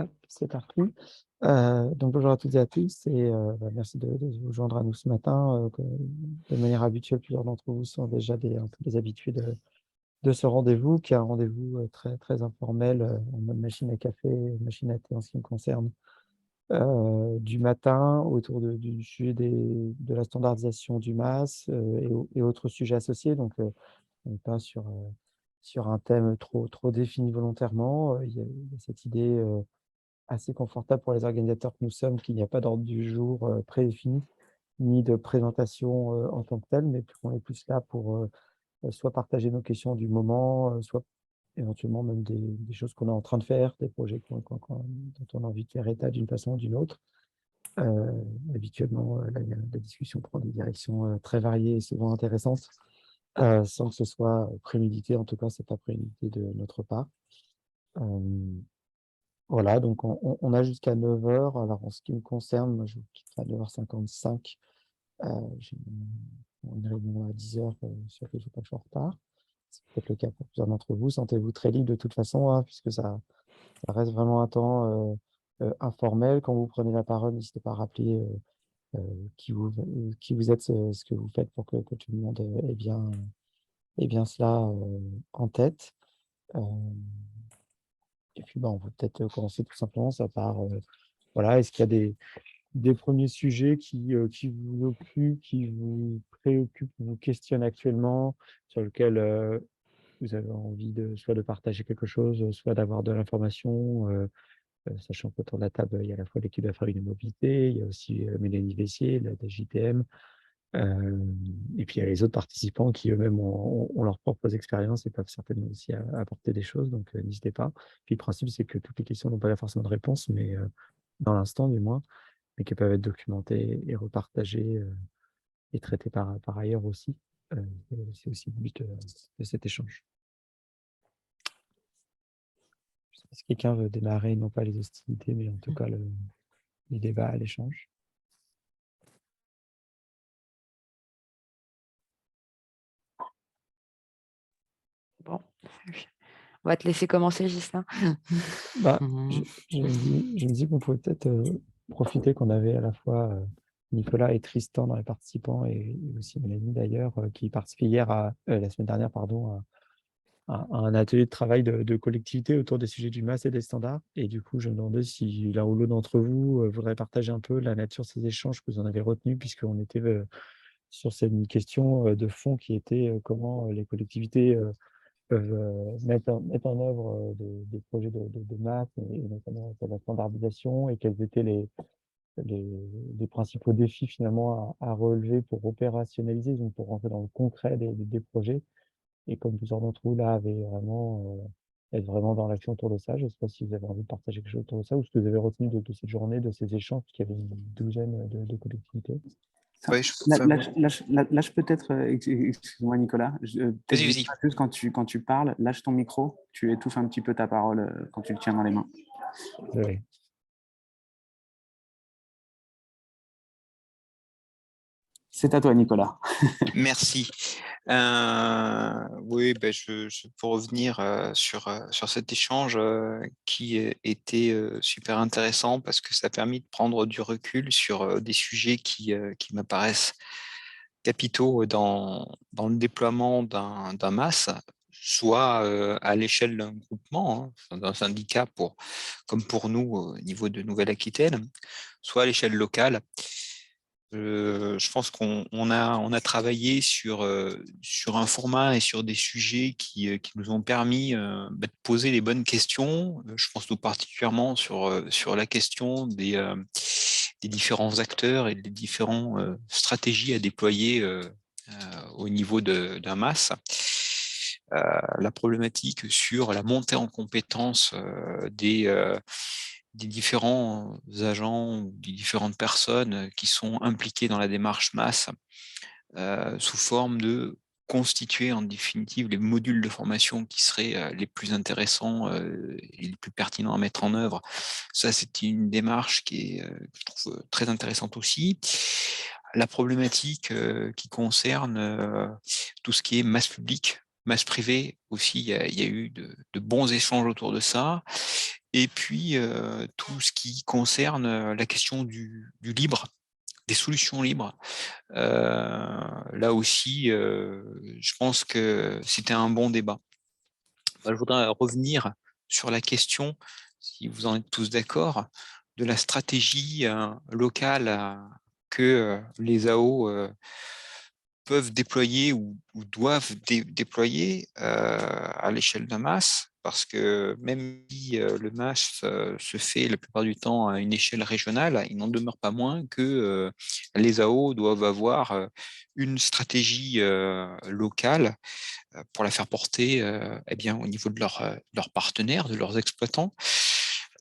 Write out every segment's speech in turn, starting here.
Hop, c'est parti. Donc bonjour à toutes et à tous et merci de vous joindre à nous ce matin. De manière habituelle, plusieurs d'entre vous sont déjà un peu des habitués de ce rendez-vous, qui est un rendez-vous très, très informel, en mode machine à café, machine à thé en ce qui me concerne, du matin autour du sujet de la standardisation du MAS et autres sujets associés. Donc, on n'est pas sur un thème trop défini volontairement. Il y a cette idée assez confortable pour les organisateurs que nous sommes, qu'il n'y a pas d'ordre du jour, prédéfini, ni de présentation, en tant que telle, mais qu'on est plus là pour, soit partager nos questions du moment, soit éventuellement même des choses qu'on est en train de faire, des projets dont on a envie de faire état d'une façon ou d'une autre. Habituellement, là, la discussion prend des directions, très variées et souvent intéressantes, sans que ce soit prémédité. En tout cas, c'est pas prémédité de notre part. Hem Voilà, donc on a jusqu'à 9 heures. Alors en ce qui me concerne, moi je quitte à 9h55. J'ai une réunion à 10 heures sur laquelle il ne faut pas que je sois en retard. C'est peut-être le cas pour plusieurs d'entre vous. Sentez-vous très libre de toute façon, hein, puisque ça reste vraiment un temps, informel. Quand vous prenez la parole, n'hésitez pas à rappeler, qui vous êtes, ce que vous faites pour que tout le monde, ait bien cela, en tête. Hem Et puis, bah, on peut peut-être, commencer tout simplement ça par, voilà, est-ce qu'il y a des premiers sujets qui vous occupent, qui vous préoccupent, vous questionnent actuellement, sur lequel, vous avez envie soit de partager quelque chose, soit d'avoir de l'information, sachant qu'autour de la table, il y a à la fois l'équipe d'affaires et mobilité, il y a aussi, Mélanie Vessier, la JPM, et puis il y a les autres participants qui eux-mêmes ont leurs propres expériences et peuvent certainement aussi apporter des choses, donc n'hésitez pas. Puis le principe, c'est que toutes les questions n'ont pas forcément de réponse, mais dans l'instant du moins, mais qui peuvent être documentées et repartagées, et traitées par ailleurs aussi. C'est aussi le but, de cet échange. Je sais pas si quelqu'un veut démarrer, non pas les hostilités, mais en tout cas les débats, l'échange. Bon, on va te laisser commencer, Ghislain. Bah, Mmh. je me dis qu'on pouvait peut-être, profiter qu'on avait à la fois, Nicolas et Tristan dans les participants et aussi Mélanie d'ailleurs, qui participaient la semaine dernière pardon, à un atelier de travail de collectivité autour des sujets du MAS et des standards. Et du coup, je me demandais si l'un ou l'autre d'entre vous, voudrait partager un peu la nature de ces échanges que vous en avez retenus, puisqu'on était, sur cette question, de fond qui était, comment, les collectivités, peuvent, mettre en œuvre, des projets de maths et notamment sur la standardisation, et quels étaient les les principaux défis finalement à relever pour opérationnaliser, donc pour rentrer dans le concret des projets. Et comme plusieurs d'entre vous là avaient vraiment, être vraiment dans l'action autour de ça, je ne sais pas si vous avez envie de partager quelque chose autour de ça, ou ce que vous avez retenu de cette journée, de ces échanges, puisqu'il y avait une douzaine de collectivités. Ça Ouais, je là enfin, là je lâche peut-être, excuse-moi Nicolas, peut-être vas-y, juste vas-y. un plus quand tu parles, lâche ton micro, tu étouffes un petit peu ta parole, quand tu le tiens dans les mains. Ouais. C'est à toi Nicolas. Merci. Oui, ben, pour revenir, sur cet échange, qui, était, super intéressant parce que ça a permis de prendre du recul sur, des sujets qui m'apparaissent capitaux dans le déploiement d'un MAS, soit, à l'échelle d'un groupement, hein, enfin d'un syndicat comme pour nous au niveau de Nouvelle-Aquitaine, soit à l'échelle locale. Je pense qu'on a travaillé sur un format et sur des sujets qui nous ont permis, de poser les bonnes questions. Je pense tout particulièrement sur la question des différents acteurs et des différentes stratégies à déployer, au niveau d'un MAS. La problématique sur la montée en compétences, des différents agents ou des différentes personnes qui sont impliquées dans la démarche MAS, sous forme de constituer en définitive les modules de formation qui seraient, les plus intéressants, et les plus pertinents à mettre en œuvre. Ça, c'est une démarche que je trouve, très intéressante aussi. La problématique, qui concerne, tout ce qui est masse publique, masse privée aussi, il y a eu de bons échanges autour de ça. et puis tout ce qui concerne la question du libre, des solutions libres. Là aussi, je pense que c'était un bon débat. Je voudrais revenir sur la question, si vous en êtes tous d'accord, de la stratégie locale que les AO peuvent déployer ou doivent déployer à l'échelle d'un MAS, parce que même si le MAS se fait la plupart du temps à une échelle régionale, il n'en demeure pas moins que les AO doivent avoir une stratégie locale pour la faire porter eh bien, au niveau de leurs partenaires, de leurs exploitants,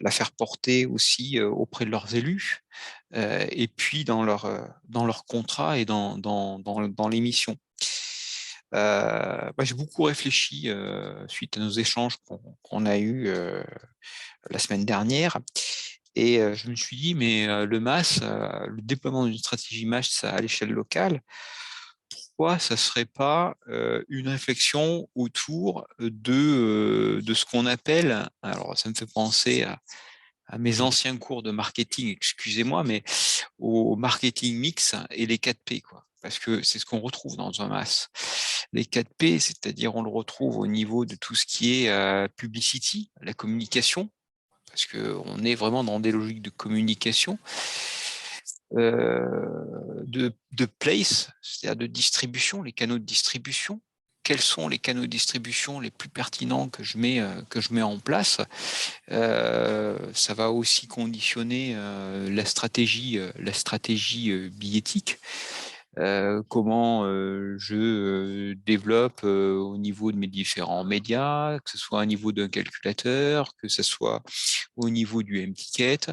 la faire porter aussi auprès de leurs élus, et puis dans leur contrat et dans les missions. J'ai beaucoup réfléchi suite à nos échanges qu'on a eus la semaine dernière. Et je me suis dit, mais le MAS, le déploiement d'une stratégie MAS à l'échelle locale, pourquoi ça ne serait pas une réflexion autour de ce qu'on appelle, alors ça me fait penser à mes anciens cours de marketing, excusez-moi, mais au marketing mix et les 4P, quoi. Parce que c'est ce qu'on retrouve dans un MAS. Les 4P, c'est-à-dire on le retrouve au niveau de tout ce qui est publicity, la communication, parce qu'on est vraiment dans des logiques de communication, de place, c'est-à-dire de distribution, les canaux de distribution. Quels sont les canaux de distribution les plus pertinents que je mets en place? Ça va aussi conditionner la stratégie billettique. Comment je développe au niveau de mes différents médias, que ce soit au niveau d'un calculateur, que ce soit au niveau du M-Ticket.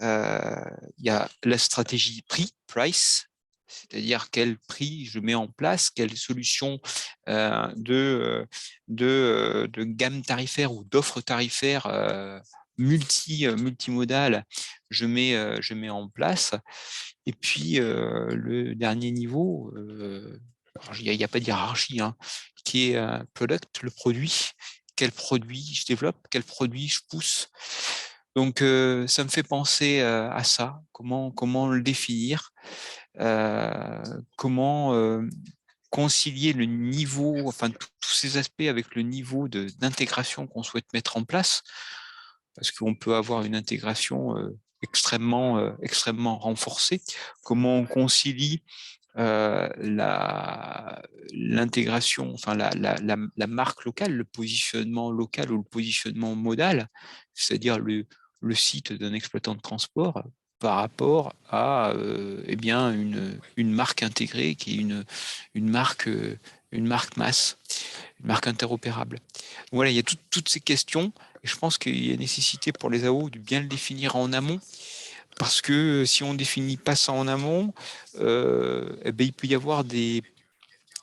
Il y a la stratégie prix, price, c'est-à-dire quel prix je mets en place, quelle solution de gamme tarifaire ou d'offres tarifaires multimodales je mets en place. Et puis le dernier niveau, il n'y a pas de hiérarchie, hein, qui est product, le produit. Quel produit je développe, quel produit je pousse. Donc ça me fait penser à ça, comment le définir, comment concilier le niveau, enfin tous ces aspects avec le niveau d'intégration qu'on souhaite mettre en place, parce qu'on peut avoir une intégration extrêmement renforcée. Comment on concilie l'intégration, enfin la marque locale, le positionnement local ou le positionnement modal, c'est-à-dire le site d'un exploitant de transport par rapport à eh bien une marque intégrée qui est une marque masse, une marque interopérable. Donc voilà, il y a toutes ces questions et je pense qu'il y a nécessité pour les AO de bien le définir en amont. Parce que si on ne définit pas ça en amont, eh ben, il peut y avoir des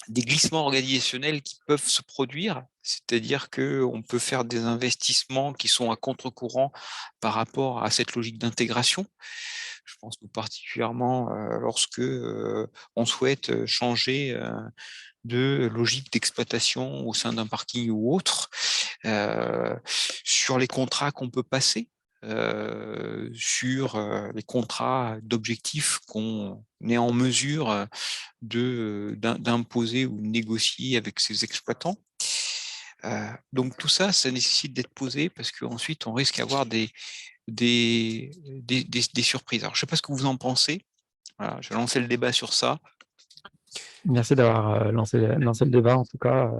glissements organisationnels qui peuvent se produire, c'est-à-dire qu'on peut faire des investissements qui sont à contre-courant par rapport à cette logique d'intégration. Je pense tout particulièrement lorsque on souhaite changer de logique d'exploitation au sein d'un parking ou autre, sur les contrats qu'on peut passer, sur les contrats d'objectifs qu'on est en mesure d'imposer ou de négocier avec ses exploitants. Donc tout ça, ça nécessite d'être posé parce qu'ensuite on risque d'avoir des surprises. Alors je ne sais pas ce que vous en pensez. Voilà, je vais lancer le débat sur ça. Merci d'avoir lancé le débat. En tout cas,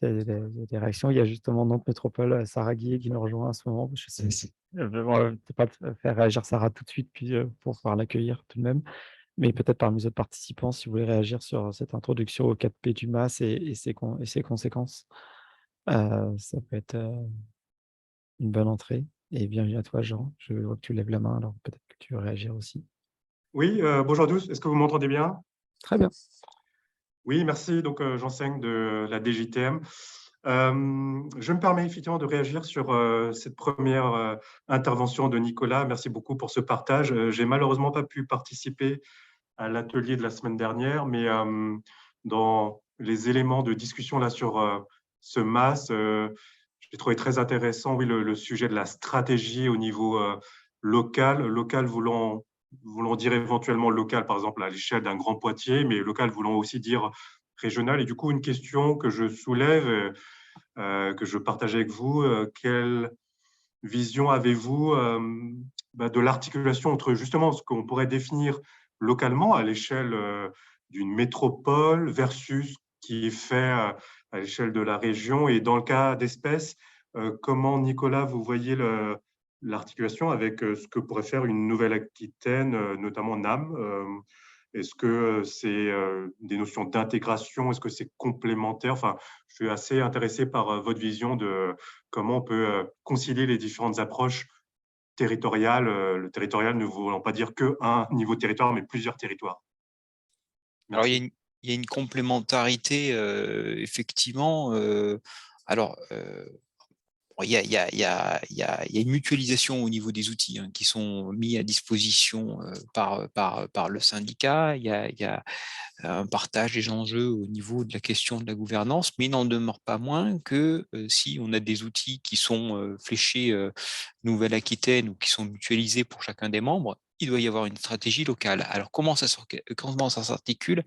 il y a des réactions. Il y a justement Nantes Métropole, Sarah Guillet qui nous rejoint à ce moment. Je sais peut-être pas faire réagir Sarah tout de suite, puis pour pouvoir l'accueillir tout de même. Mais peut-être parmi les autres participants, si vous voulez réagir sur cette introduction au 4P du MAS et ses conséquences, ça peut être une bonne entrée. Et bienvenue à toi, Jean. Je vois que tu lèves la main, alors peut-être que tu veux réagir aussi. Oui, bonjour à tous. Est-ce que vous m'entendez bien? Très bien. Oui, merci. Donc, j'enseigne de la DJTM. Je me permets effectivement de réagir sur cette première intervention de Nicolas. Merci beaucoup pour ce partage. J'ai malheureusement pas pu participer à l'atelier de la semaine dernière, mais dans les éléments de discussion là sur ce MAS, j'ai trouvé très intéressant, oui, le sujet de la stratégie au niveau local. Local voulant dire éventuellement local, par exemple, à l'échelle d'un Grand Poitiers, mais local voulant aussi dire régional. Et du coup, une question que je soulève, que je partage avec vous, quelle vision avez-vous de l'articulation entre justement ce qu'on pourrait définir localement à l'échelle d'une métropole versus ce qui est fait à l'échelle de la région? Et dans le cas d'espèces, comment, Nicolas, vous voyez l'articulation avec ce que pourrait faire une Nouvelle-Aquitaine, notamment NAM? Est-ce que c'est des notions d'intégration? Est-ce que c'est complémentaire? Enfin, je suis assez intéressé par votre vision de comment on peut concilier les différentes approches territoriales, le territorial ne voulant pas dire qu'un niveau de territoire, mais plusieurs territoires. Alors, Merci. il y a une complémentarité, effectivement. Alors, bon, il y a une mutualisation au niveau des outils qui sont mis à disposition par le syndicat. Il y a un partage des enjeux au niveau de la question de la gouvernance, mais il n'en demeure pas moins que si on a des outils qui sont fléchés Nouvelle-Aquitaine ou qui sont mutualisés pour chacun des membres, il doit y avoir une stratégie locale. Alors, comment ça s'articule?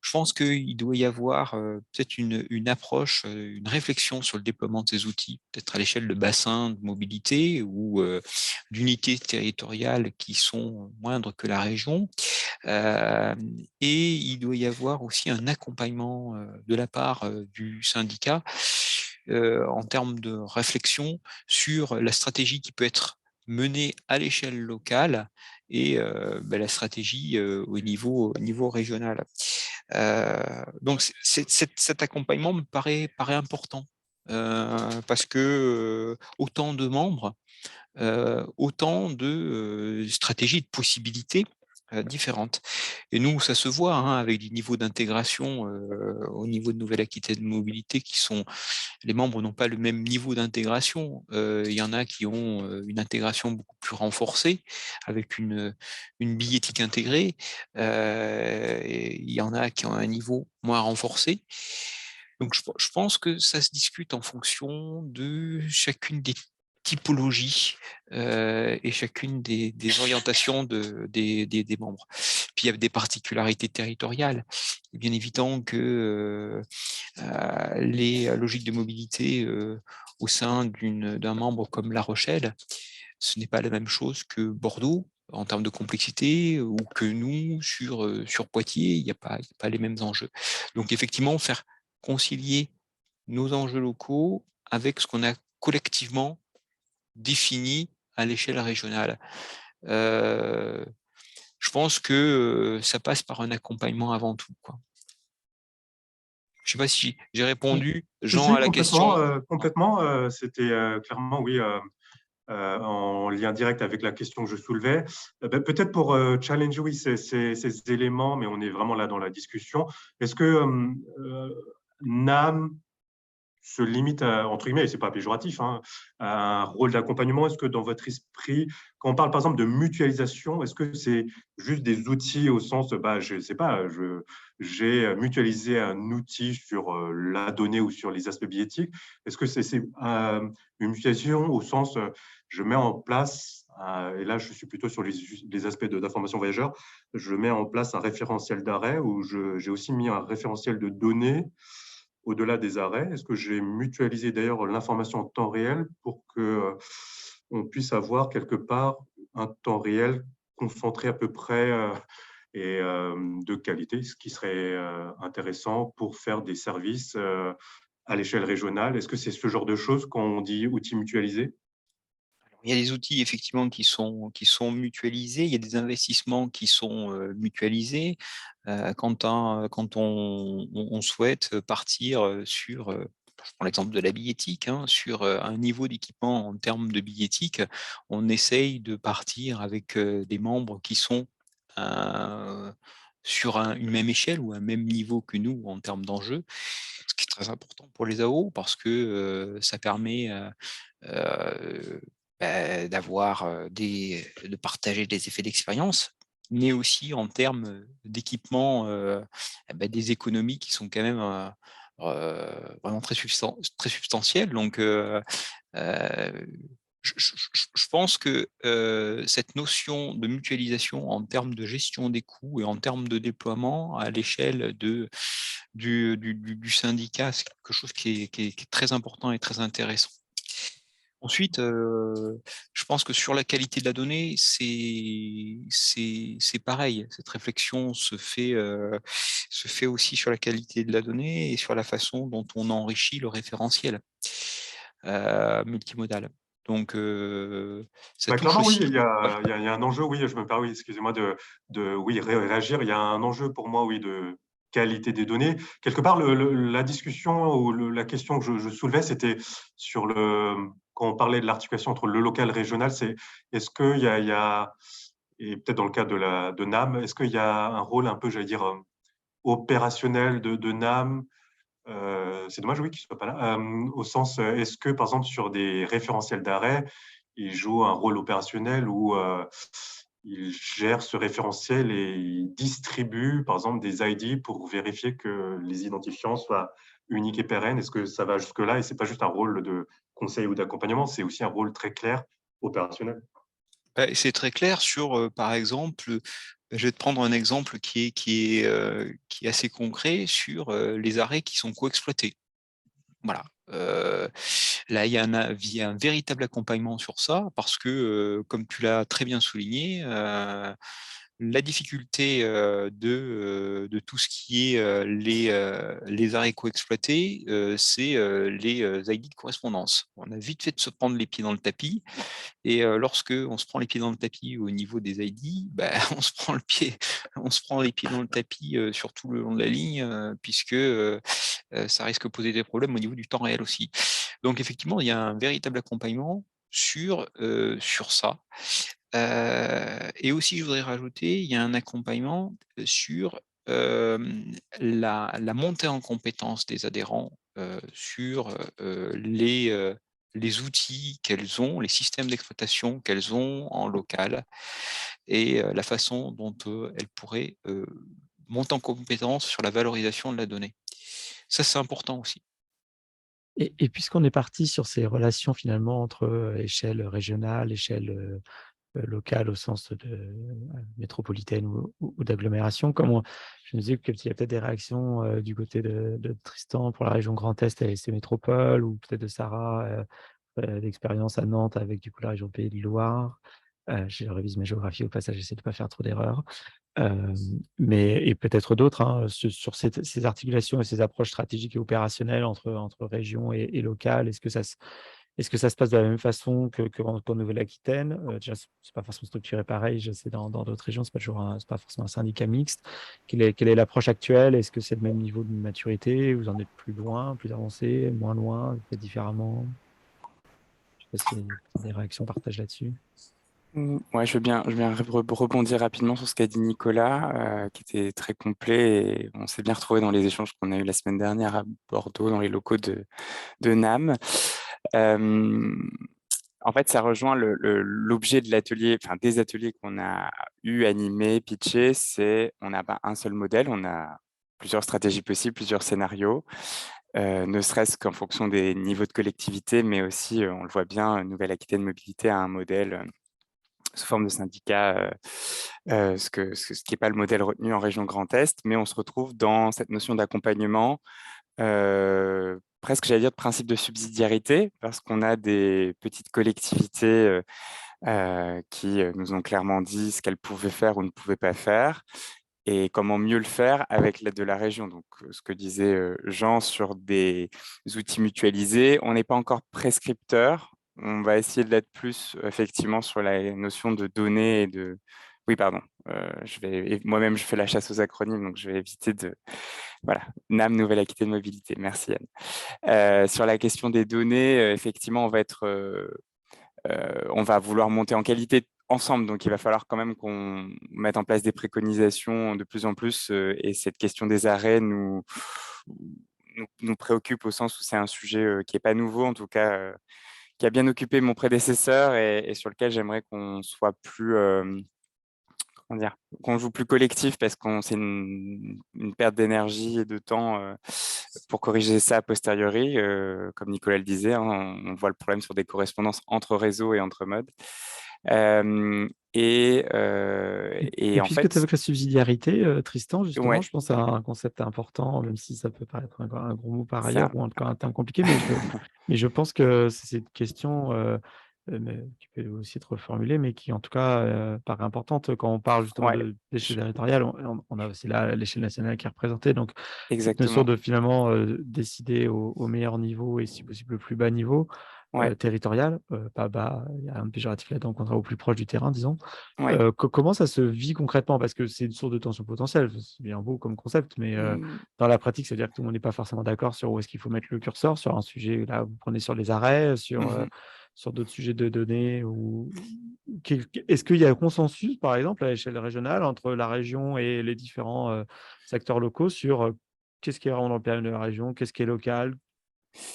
Je pense qu'il doit y avoir peut-être une approche, une réflexion sur le déploiement de ces outils, peut-être à l'échelle de bassins de mobilité ou d'unités territoriales qui sont moindres que la région. Et il doit y avoir aussi un accompagnement de la part du syndicat en termes de réflexion sur la stratégie qui peut être menée à l'échelle locale et la stratégie au niveau régional. Donc cet accompagnement me paraît important parce que autant de membres, autant de stratégies, de possibilités différentes. Et nous, ça se voit avec des niveaux d'intégration au niveau de Nouvelle-Aquitaine Mobilité qui sont, les membres n'ont pas le même niveau d'intégration. Il y en a qui ont une intégration beaucoup plus renforcée avec une billettique intégrée. Et il y en a qui ont un niveau moins renforcé. Donc, je pense que ça se discute en fonction de chacune des typologies et chacune des orientations des membres. Puis il y a des particularités territoriales. Il est bien évident que les logiques de mobilité au sein d'un membre comme La Rochelle, ce n'est pas la même chose que Bordeaux en termes de complexité ou que nous sur Poitiers, il n'y a pas les mêmes enjeux. Donc effectivement, faire concilier nos enjeux locaux avec ce qu'on a collectivement défini à l'échelle régionale. Je pense que ça passe par un accompagnement avant tout, quoi. Je ne sais pas si j'ai répondu, Jean, à la question. Complètement. C'était clairement, oui, en lien direct avec la question que je soulevais. Peut-être pour challenger, oui, ces éléments, mais on est vraiment là dans la discussion. Est-ce que NAM se limite à, entre guillemets, et c'est pas péjoratif, à un rôle d'accompagnement? Est-ce que dans votre esprit, quand on parle par exemple de mutualisation, est-ce que c'est juste des outils au sens, je sais pas, j'ai mutualisé un outil sur la donnée ou sur les aspects billettiques? Est-ce que c'est une mutualisation au sens, je mets en place, et là je suis plutôt sur les aspects d'information voyageur, je mets en place un référentiel d'arrêt où j'ai aussi mis un référentiel de données au-delà des arrêts? Est-ce que j'ai mutualisé d'ailleurs l'information en temps réel pour que on puisse avoir quelque part un temps réel concentré à peu près et de qualité, ce qui serait intéressant pour faire des services à l'échelle régionale? Est-ce que c'est ce genre de choses qu'on dit outils mutualisés? Il y a des outils effectivement qui sont mutualisés, il y a des investissements qui sont mutualisés. Quand on souhaite partir sur, je prends l'exemple de la billettique, sur un niveau d'équipement en termes de billettique, on essaye de partir avec des membres qui sont sur une même échelle ou un même niveau que nous en termes d'enjeux, ce qui est très important pour les AO parce que ça permet de partager des effets d'expérience, mais aussi en termes d'équipement, des économies qui sont quand même vraiment très substantiel. Donc, je pense que cette notion de mutualisation en termes de gestion des coûts et en termes de déploiement à l'échelle du syndicat, c'est quelque chose qui est très important et très intéressant. Ensuite, je pense que sur la qualité de la donnée, c'est pareil. Cette réflexion se fait aussi sur la qualité de la donnée et sur la façon dont on enrichit le référentiel multimodal. Donc, ça touche Clairement, oui, aussi. il y Ouais. a, il y a- il y a un enjeu, oui, je me permets, oui, excusez-moi oui, réagir. Il y a un enjeu pour moi, oui, de qualité des données. Quelque part, la discussion ou la question que je soulevais, c'était sur quand on parlait de l'articulation entre le local et le régional, c'est est-ce qu'il y a, et peut-être dans le cas de NAM, est-ce qu'il y a un rôle un peu, j'allais dire, opérationnel de NAM. C'est dommage, oui, qu'il ne soit pas là. Au sens, est-ce que, par exemple, sur des référentiels d'arrêt, il joue un rôle opérationnel où il gère ce référentiel et il distribue, par exemple, des ID pour vérifier que les identifiants soient uniques et pérennes? Est-ce que ça va jusque-là et ce n'est pas juste un rôle de conseil ou d'accompagnement, c'est aussi un rôle très clair opérationnel? C'est très clair sur, par exemple, je vais te prendre un exemple qui est assez concret sur les arrêts qui sont coexploités. Voilà. Là, il y a un véritable accompagnement sur ça parce que, comme tu l'as très bien souligné, la difficulté de tout ce qui est les arrêts coexploités, c'est les ID de correspondance. On a vite fait de se prendre les pieds dans le tapis et lorsque on se prend les pieds dans le tapis au niveau des ID, bah, on se prend les pieds dans le tapis sur tout le long de la ligne, puisque ça risque de poser des problèmes au niveau du temps réel aussi. Donc effectivement, il y a un véritable accompagnement sur ça. Et aussi, je voudrais rajouter, il y a un accompagnement sur la montée en compétence des adhérents sur les outils qu'elles ont, les systèmes d'exploitation qu'elles ont en local et la façon dont elles pourraient monter en compétence sur la valorisation de la donnée. Ça, c'est important aussi. Et puisqu'on est parti sur ces relations finalement entre échelle régionale, échelle locale au sens de métropolitaine ou d'agglomération, je me disais qu'il y a peut-être des réactions du côté de Tristan pour la région Grand Est et ses métropoles, ou peut-être de Sarah, d'expérience à Nantes avec du coup la région Pays de Loire. Je révise ma géographie au passage, j'essaie de ne pas faire trop d'erreurs. Et peut-être d'autres, hein, sur ces articulations et ces approches stratégiques et opérationnelles entre régions et locales. Est-ce que ça se passe de la même façon qu'en Nouvelle-Aquitaine? Déjà, c'est pas forcément structuré pareil. Je sais dans d'autres régions, c'est pas forcément un syndicat mixte. Quelle est l'approche actuelle? Est-ce que c'est le même niveau de maturité? Vous en êtes plus loin, plus avancé, moins loin, peut-être différemment? Je sais pas s'il y a des réactions partagées là-dessus. Ouais, je veux bien rebondir rapidement sur ce qu'a dit Nicolas, qui était très complet et on s'est bien retrouvé dans les échanges qu'on a eu la semaine dernière à Bordeaux, dans les locaux de NAM. En fait, ça rejoint l'objet de l'atelier, enfin des ateliers qu'on a eu, animés, pitchés, on n'a pas un seul modèle, on a plusieurs stratégies possibles, plusieurs scénarios, ne serait-ce qu'en fonction des niveaux de collectivité, mais aussi, on le voit bien, Nouvelle-Aquitaine Mobilité a un modèle sous forme de syndicat, ce qui n'est pas le modèle retenu en région Grand Est, mais on se retrouve dans cette notion d'accompagnement, presque, j'allais dire, de principe de subsidiarité, parce qu'on a des petites collectivités qui nous ont clairement dit ce qu'elles pouvaient faire ou ne pouvaient pas faire, et comment mieux le faire avec l'aide de la région. Donc, ce que disait Jean sur des outils mutualisés, on n'est pas encore prescripteur. On va essayer de l'être plus, effectivement, sur la notion de données et de... Oui, pardon. Moi-même, je fais la chasse aux acronymes, donc je vais éviter de... Voilà, NAM, Nouvelle-Aquitaine Mobilité. Merci, Anne. Sur la question des données, effectivement, on va vouloir monter en qualité ensemble. Donc, il va falloir quand même qu'on mette en place des préconisations de plus en plus. Et cette question des arrêts nous préoccupe au sens où c'est un sujet qui n'est pas nouveau, en tout cas, qui a bien occupé mon prédécesseur et sur lequel j'aimerais qu'on soit plus, comment dire, qu'on joue plus collectif parce qu'on c'est une perte d'énergie et de temps pour corriger ça a posteriori, comme Nicolas le disait, hein, on voit le problème sur des correspondances entre réseaux et entre modes. Et En puisque tu fait, évoques la subsidiarité, Tristan, justement, ouais, je pense à un concept important, même si ça peut paraître un gros mot par ailleurs, ça, ou en tout cas un terme compliqué, mais je pense que c'est une question mais qui peut aussi être reformulée, mais qui en tout cas paraît importante quand on parle justement ouais, d'échelle territoriale. On a aussi là l'échelle nationale qui est représentée, donc cette notion exactement, de finalement décider au meilleur niveau et si possible le plus bas niveau ouais, territorial, pas bas, il y a un péjoratif là-dedans, qu'on sera au plus proche du terrain, disons. ouais. Comment ça se vit concrètement? Parce que c'est une source de tension potentielle, c'est bien beau comme concept, mais Mmh, dans la pratique, c'est-à-dire que tout le monde n'est pas forcément d'accord sur où est-ce qu'il faut mettre le curseur sur un sujet. Là, vous prenez sur les arrêts, mmh. sur d'autres sujets de données ou est-ce qu'il y a un consensus, par exemple, à l'échelle régionale entre la région et les différents, acteurs locaux sur, qu'est-ce qui est vraiment dans le périmètre de la région? Qu'est-ce qui est local?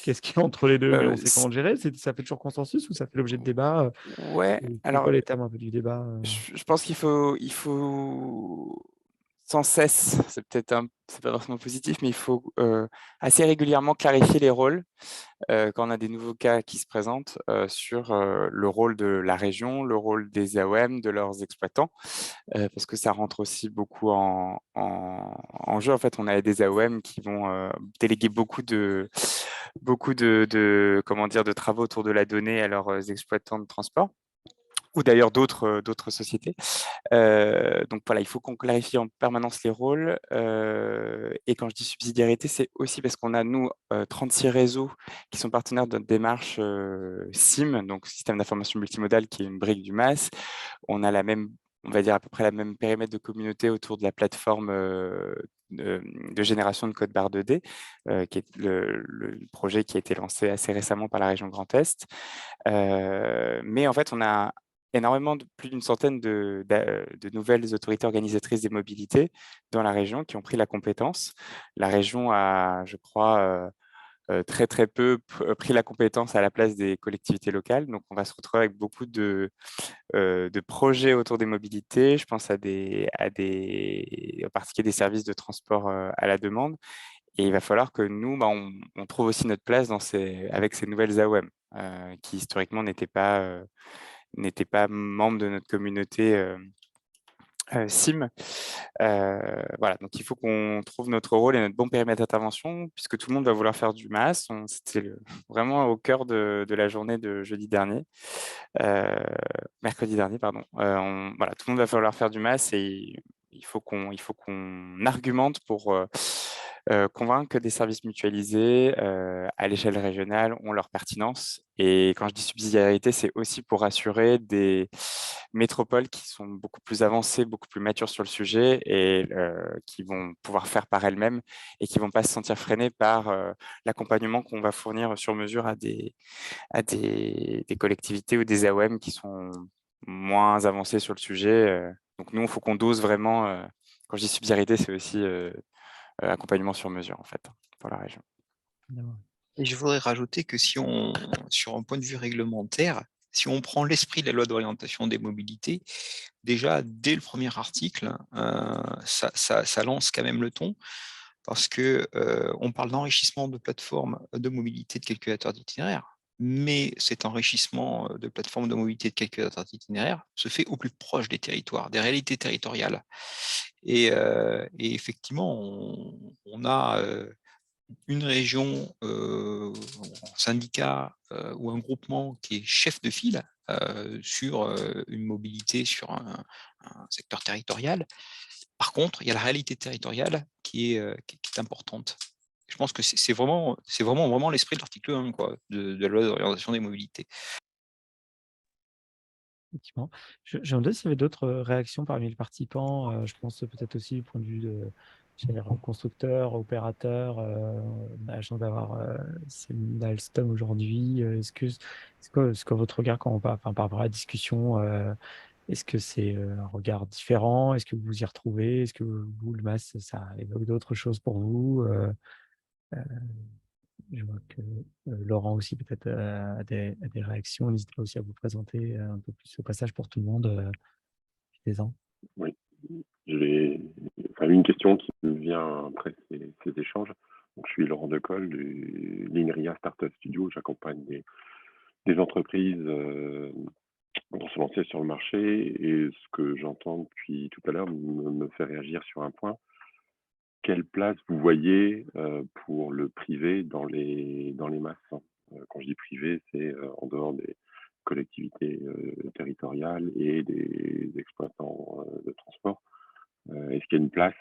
Qu'est-ce qui est entre les 2 mais on sait C comment le gérer? Ça fait toujours consensus ou ça fait l'objet de débats, Ouais, c'est alors quoi les termes un peu du débat, je pense qu'il faut sans cesse, c'est pas forcément positif, mais il faut, assez régulièrement clarifier les rôles, quand on a des nouveaux cas qui se présentent, sur, le rôle de la région, le rôle des AOM, de leurs exploitants, parce que ça rentre aussi beaucoup en jeu. En fait, on a des AOM qui vont, déléguer beaucoup de comment dire? De travaux autour de la donnée à leurs, exploitants de transport ou d'ailleurs d'autres sociétés. Donc voilà, il faut qu'on clarifie en permanence les rôles, et quand je dis subsidiarité, c'est aussi parce qu'on a nous, 36 réseaux qui sont partenaires de notre démarche, SIM, donc système d'information multimodal qui est une brique du MAS. On a on va dire à peu près la même périmètre de communauté autour de la plateforme, de génération de code barre 2D, qui est le projet qui a été lancé assez récemment par la région Grand Est. Mais en fait, on a énormément plus d'une centaine de nouvelles autorités organisatrices des mobilités dans la région qui ont pris la compétence. La région a, je crois, très, très peu pris la compétence à la place des collectivités locales. Donc, on va se retrouver avec beaucoup de projets autour des mobilités. Je pense en particulier des services de transport à la demande. Et il va falloir que nous, bah, on trouve aussi notre place avec ces nouvelles AOM qui historiquement n'étaient pas membres de notre communauté SIM. Voilà, donc il faut qu'on trouve notre rôle et notre bon périmètre d'intervention, puisque tout le monde va vouloir faire du MAS. C'était vraiment au cœur de la journée de mercredi dernier, pardon. Voilà, tout le monde va falloir faire du MAS et il faut qu'on argumente pour convaincre que des services mutualisés à l'échelle régionale ont leur pertinence. Et quand je dis subsidiarité, c'est aussi pour rassurer des métropoles qui sont beaucoup plus avancées, beaucoup plus matures sur le sujet et qui vont pouvoir faire par elles-mêmes et qui ne vont pas se sentir freinées par l'accompagnement qu'on va fournir sur mesure à des collectivités ou des AOM qui sont moins avancées sur le sujet. Donc nous, il faut qu'on dose vraiment. Quand je dis subsidiarité, c'est aussi accompagnement sur mesure, en fait, pour la région. Et je voudrais rajouter que sur un point de vue réglementaire, si on prend l'esprit de la loi d'orientation des mobilités, déjà, dès le premier article, ça lance quand même le ton, parce que on parle d'enrichissement de plateformes de mobilité de calculateurs d'itinéraires, mais cet enrichissement de plateformes de mobilité de calculateurs d'itinéraires se fait au plus proche des territoires, des réalités territoriales. Et effectivement, on a une région, un syndicat ou un groupement qui est chef de file sur une mobilité sur un secteur territorial. Par contre, il y a la réalité territoriale qui est importante. Je pense que c'est vraiment l'esprit de l'article 1 quoi, de la loi d'orientation des mobilités. Effectivement. Je me demandais s'il y avait d'autres réactions parmi les participants. Je pense peut-être aussi du point de vue de constructeurs, opérateurs. On a la chance d'avoir Alstom aujourd'hui. C'est quoi votre regard quand enfin, par rapport à la discussion est-ce que c'est un regard différent? Est-ce que vous vous y retrouvez? Est-ce que vous, le MAS, ça évoque d'autres choses pour vous? Je vois que Laurent aussi peut-être a des réactions. N'hésitez pas aussi à vous présenter un peu plus au passage pour tout le monde. Profitez-en. Oui, une question qui me vient après ces échanges. Je suis Laurent Decolle de l'INRIA Startup Studio. J'accompagne des entreprises pour se lancer sur le marché. Et ce que j'entends depuis tout à l'heure me fait réagir sur un point. Quelle place vous voyez pour le privé dans les masses? Quand je dis privé, c'est en dehors des collectivités territoriales et des exploitants de transport. Est-ce qu'il y a une place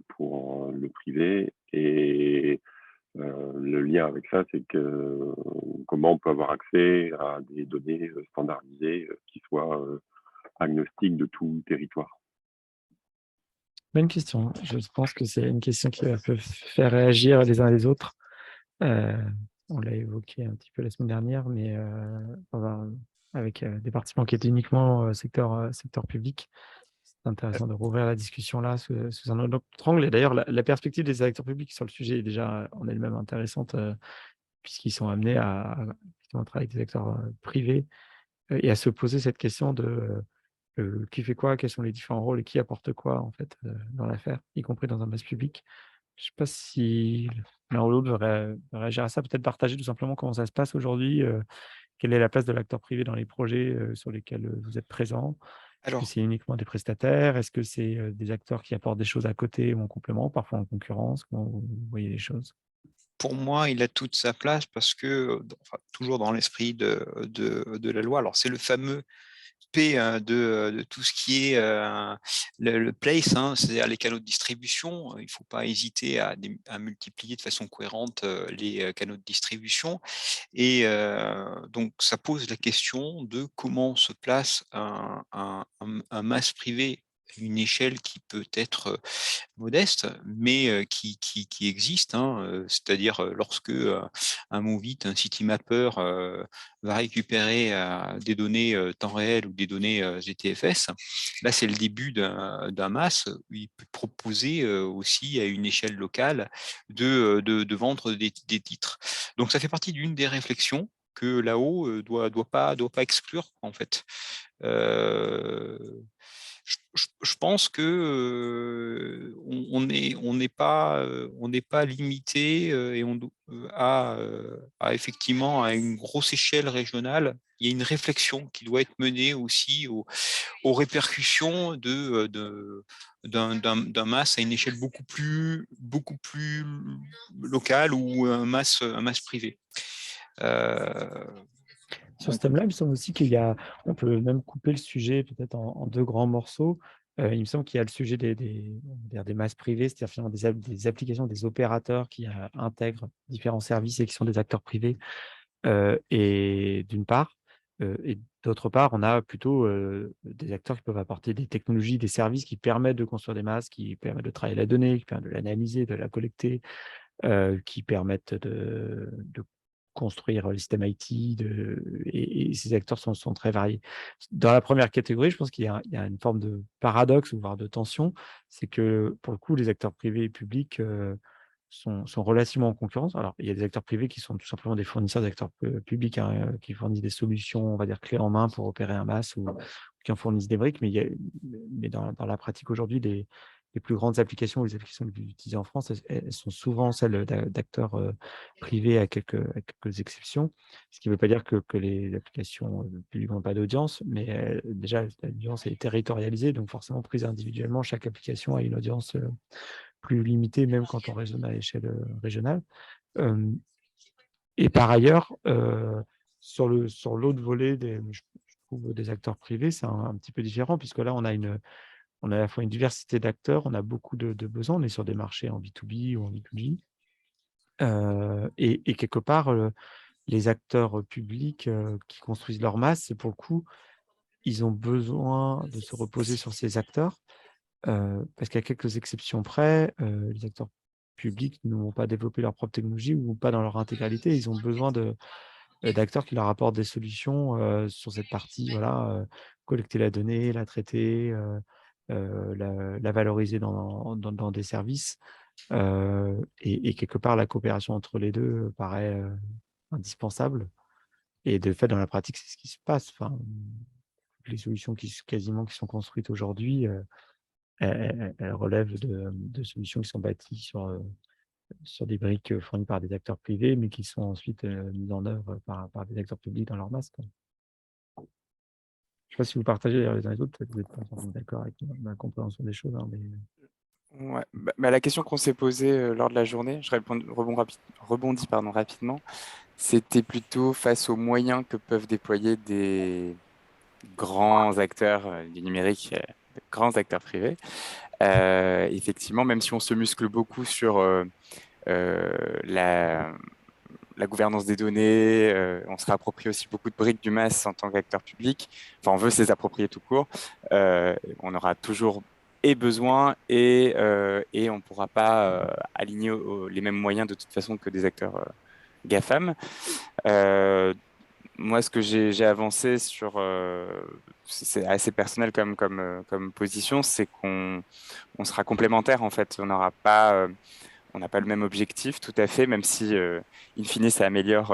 pour le privé? Et le lien avec ça, c'est que comment on peut avoir accès à des données standardisées qui soient agnostiques de tout territoire? Bonne question. Je pense que c'est une question qui va peut faire réagir les uns les autres. On l'a évoqué un petit peu la semaine dernière, mais avec des participants qui étaient uniquement secteur public. C'est intéressant de rouvrir la discussion là sous un autre angle. Et d'ailleurs, la perspective des acteurs publics sur le sujet est déjà en elle-même intéressante, puisqu'ils sont amenés à effectivement travailler avec des acteurs privés et à se poser cette question de qui fait quoi, quels sont les différents rôles et qui apporte quoi en fait dans l'affaire, y compris dans un mass public. Je ne sais pas si l'un ou l'autre veut réagir à ça, peut-être partager tout simplement comment ça se passe aujourd'hui, quelle est la place de l'acteur privé dans les projets sur lesquels vous êtes présents? Est-ce que Alors, c'est uniquement des prestataires? Est-ce que c'est des acteurs qui apportent des choses à côté ou en complément, parfois en concurrence? Comment vous voyez les choses? pour moi, il a toute sa place parce que, enfin, toujours dans l'esprit de la loi, alors c'est le fameux P de tout ce qui est le place, hein, c'est-à-dire les canaux de distribution. Il ne faut pas hésiter à multiplier de façon cohérente les canaux de distribution. Et donc, ça pose la question de comment se place un mass privé à une échelle qui peut être modeste, mais qui existe, hein, c'est-à-dire lorsque un Movit, un Citymapper va récupérer des données temps réel ou des données GTFS, là c'est le début d'un MAS où il peut proposer aussi à une échelle locale de vendre des titres. Donc ça fait partie d'une des réflexions que là-haut doit pas exclure en fait. Je pense que on n'est pas limité et à effectivement à une grosse échelle régionale. Il y a une réflexion qui doit être menée aussi aux répercussions d'un mass à une échelle beaucoup plus locale ou un mass privé. Sur ce thème-là, il me semble aussi on peut même couper le sujet peut-être en deux grands morceaux. Il me semble qu'il y a le sujet on va dire des masses privées, c'est-à-dire finalement des applications, des opérateurs qui intègrent différents services et qui sont des acteurs privés. Et d'une part, et d'autre part, on a plutôt des acteurs qui peuvent apporter des technologies, des services qui permettent de construire des masses, qui permettent de travailler la donnée, qui permettent de l'analyser, de la collecter, qui permettent de construire le système IT et ces acteurs sont très variés. Dans la première catégorie, je pense qu'il y a une forme de paradoxe ou voire de tension. C'est que, pour le coup, les acteurs privés et publics, sont relativement en concurrence. Alors, il y a des acteurs privés qui sont tout simplement des fournisseurs d'acteurs publics, hein, qui fournissent des solutions, on va dire, clés en main pour opérer un MAS ou qui en fournissent des briques. Mais dans la pratique aujourd'hui, les plus grandes applications ou les applications les plus utilisées en France, elles sont souvent celles d'acteurs privés à quelques exceptions. Ce qui ne veut pas dire que les applications publiques n'ont pas d'audience, mais déjà, l'audience est territorialisée, donc forcément prise individuellement, chaque application a une audience plus limitée, même quand on raisonne à l'échelle régionale. Et par ailleurs, sur l'autre volet je trouve des acteurs privés, c'est un petit peu différent puisque là, on a à la fois une diversité d'acteurs, on a beaucoup de besoins, on est sur des marchés en B2B ou en B2G. Et quelque part, les acteurs publics qui construisent leur masse, pour le coup, ils ont besoin de se reposer sur ces acteurs. Parce qu'à quelques exceptions près, les acteurs publics n'ont pas développé leur propre technologie ou pas dans leur intégralité. Ils ont besoin d'acteurs qui leur apportent des solutions, sur cette partie, voilà, collecter la donnée, la traiter, la valoriser dans des services. Et quelque part, la coopération entre les 2 paraît, indispensable. Et de fait, dans la pratique, c'est ce qui se passe. Enfin, les solutions qui sont construites aujourd'hui, elles relèvent de solutions qui sont bâties sur sur des briques fournies par des acteurs privés, mais qui sont ensuite mises en œuvre par des acteurs publics dans leur masse, quoi. Je ne sais pas si vous partagez les uns et les autres, peut-être que vous n'êtes pas forcément d'accord avec ma compréhension des choses, hein, mais Ouais. La question qu'on s'est posée lors de la journée, rebondis rapidement, c'était plutôt face aux moyens que peuvent déployer des grands acteurs du numérique, de grands acteurs privés. Effectivement, même si on se muscle beaucoup sur la, la gouvernance des données, on se réapproprie aussi beaucoup de briques du MAS en tant qu'acteur public, enfin on veut se les approprier tout court, on aura toujours et besoin et on ne pourra pas aligner les mêmes moyens de toute façon que des acteurs GAFAM. Moi, ce que j'ai avancé sur, c'est assez personnel comme position, c'est qu'on sera complémentaires en fait. On n'a pas le même objectif tout à fait, même si in fine ça améliore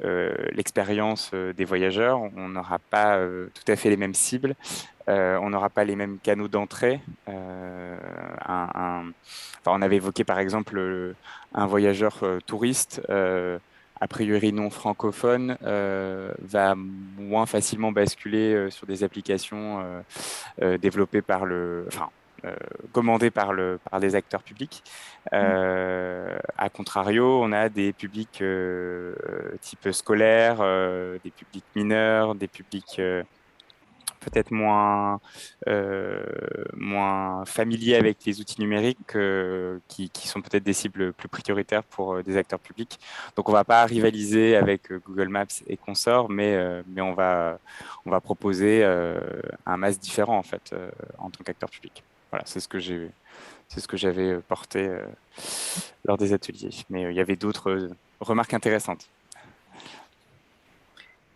l'expérience des voyageurs. On n'aura pas tout à fait les mêmes cibles, on n'aura pas les mêmes canaux d'entrée. Enfin, on avait évoqué par exemple un voyageur touriste. A priori non francophone, va moins facilement basculer sur des applications développées enfin, commandées par des acteurs publics. À contrario, on a des publics type scolaire, des publics mineurs, des publics peut-être moins familiers avec les outils numériques, qui sont peut-être des cibles plus prioritaires pour des acteurs publics. Donc, on ne va pas rivaliser avec Google Maps et consorts, mais on va proposer un MAS différent en fait en tant qu'acteur public. Voilà, c'est ce que j'avais porté lors des ateliers. Mais il y avait d'autres remarques intéressantes.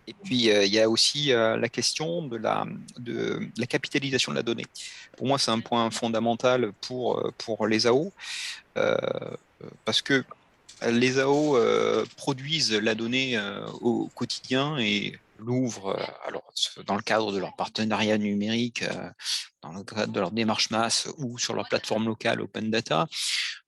Et puis, il y a aussi la question de la capitalisation de la donnée. Pour moi, c'est un point fondamental pour les AO, parce que les AO produisent la donnée au quotidien et l'ouvrent alors, dans le cadre de leur partenariat numérique, dans le cadre de leur démarche masse ou sur leur plateforme locale Open Data.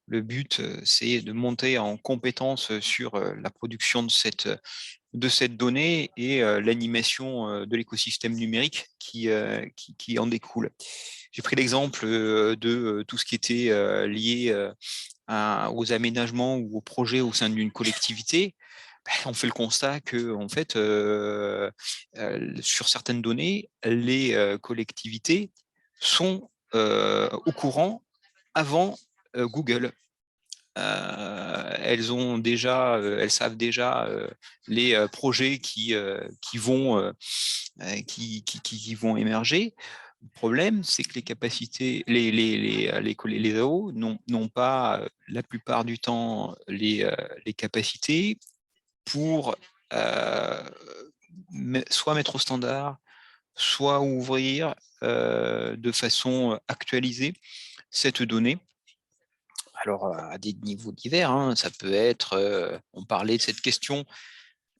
Le but, c'est de monter en compétence sur la production de cette donnée et l'animation de l'écosystème numérique qui en découle. J'ai pris l'exemple de tout ce qui était lié aux aménagements ou aux projets au sein d'une collectivité. On fait le constat que, en fait, sur certaines données, les collectivités sont au courant avant Google. Elles savent déjà les projets qui vont émerger. Le problème, c'est que les capacités, les AO n'ont pas la plupart du temps les capacités pour soit mettre au standard, soit ouvrir de façon actualisée cette donnée. Alors, à des niveaux divers, hein, ça peut être, on parlait de cette question,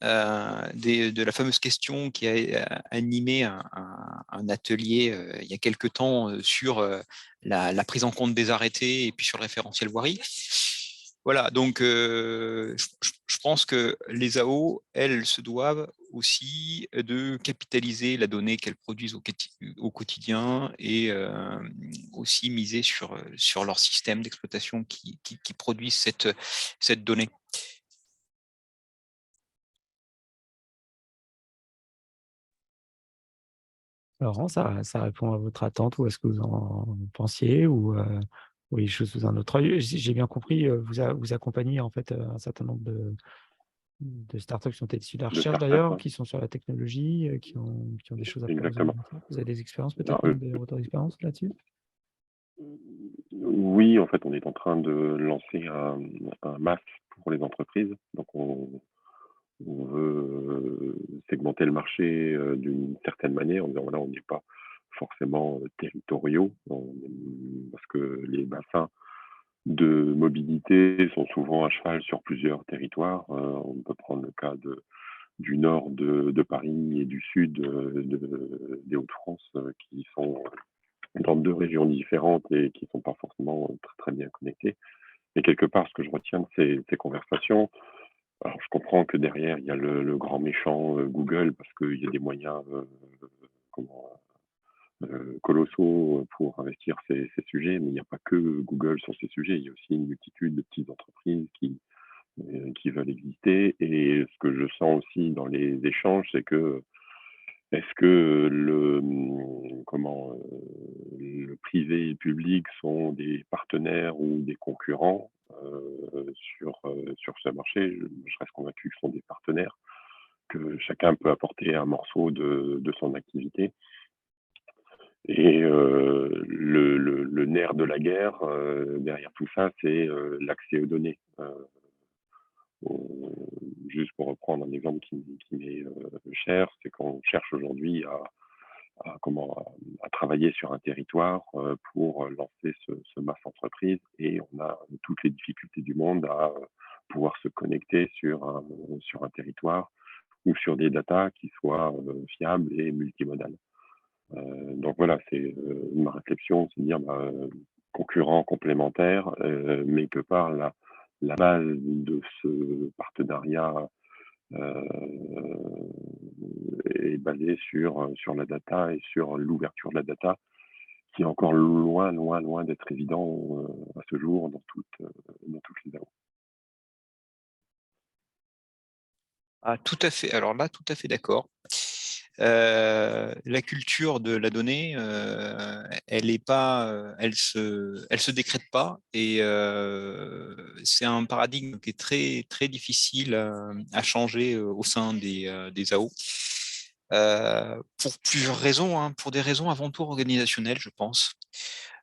de la fameuse question qui a animé un atelier il y a quelque temps sur la prise en compte des arrêtés et puis sur le référentiel voirie. Voilà, donc je pense que les AO, elles, se doivent aussi de capitaliser la donnée qu'elles produisent au quotidien et aussi miser sur leur système d'exploitation qui produisent cette donnée. Laurent, ça répond à votre attente ou à ce que vous en pensiez ou les choses sous un autre œil. J'ai bien compris, vous accompagnez en fait un certain nombre de startups qui sont issues de la De recherche startups, d'ailleurs, ouais. qui sont sur la technologie, qui ont des choses à faire. Exactement. Vous avez des expériences Non, peut-être, même des retours d'expérience là-dessus? oui, en fait, on est en train de lancer un MAS pour les entreprises. Donc, on veut segmenter le marché d'une certaine manière en disant voilà, on n'est pas forcément territoriaux, parce que les bassins de mobilité sont souvent à cheval sur plusieurs territoires. On peut prendre le cas du nord de Paris et du sud des Hauts-de-France, qui sont dans deux régions différentes et qui ne sont pas forcément très, très bien connectées. Et quelque part, ce que je retiens de ces conversations, alors je comprends que derrière, il y a le grand méchant Google, parce qu'il y a des moyens colossaux pour investir ces sujets, mais il n'y a pas que Google sur ces sujets, il y a aussi une multitude de petites entreprises qui veulent exister. Et ce que je sens aussi dans les échanges, c'est que est-ce que le privé et le public sont des partenaires ou des concurrents sur ce marché? Je reste convaincu que ce sont des partenaires, que chacun peut apporter un morceau de son activité. Et le nerf de la guerre, derrière tout ça, c'est l'accès aux données. Juste pour reprendre un exemple qui m'est cher, c'est qu'on cherche aujourd'hui à travailler sur un territoire pour lancer ce mass entreprise, et on a toutes les difficultés du monde à pouvoir se connecter sur un territoire ou sur des datas qui soient fiables et multimodales. Donc voilà, c'est ma réflexion, c'est de dire concurrents complémentaires, mais que par la base de ce partenariat est basée sur la data et sur l'ouverture de la data, qui est encore loin, loin, loin d'être évident à ce jour dans toutes les AO. Ah, tout à fait. Alors là, tout à fait d'accord. La culture de la donnée, elle se décrète pas, et c'est un paradigme qui est très très difficile à changer au sein des AO. Pour plusieurs raisons, hein, pour des raisons avant tout organisationnelles, je pense.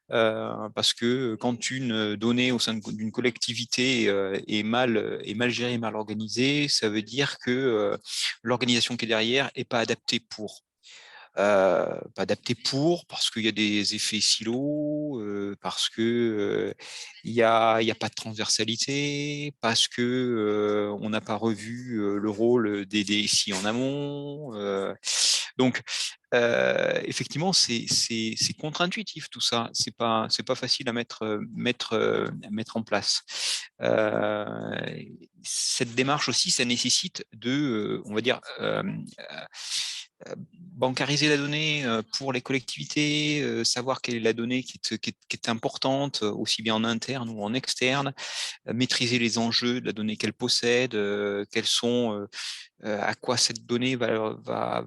Parce que quand une donnée au sein d'une collectivité est mal gérée, mal organisée, ça veut dire que l'organisation qui est derrière n'est pas adaptée pour. Parce qu'il y a des effets silos, parce que il y a pas de transversalité, parce que on n'a pas revu le rôle des DSI en amont. Donc effectivement, c'est contre-intuitif tout ça. C'est pas facile à mettre en place. Cette démarche aussi, ça nécessite de, on va dire, bancariser la donnée pour les collectivités, savoir quelle est la donnée qui est importante, aussi bien en interne ou en externe, maîtriser les enjeux de la donnée qu'elle possède, quels sont à quoi cette donnée va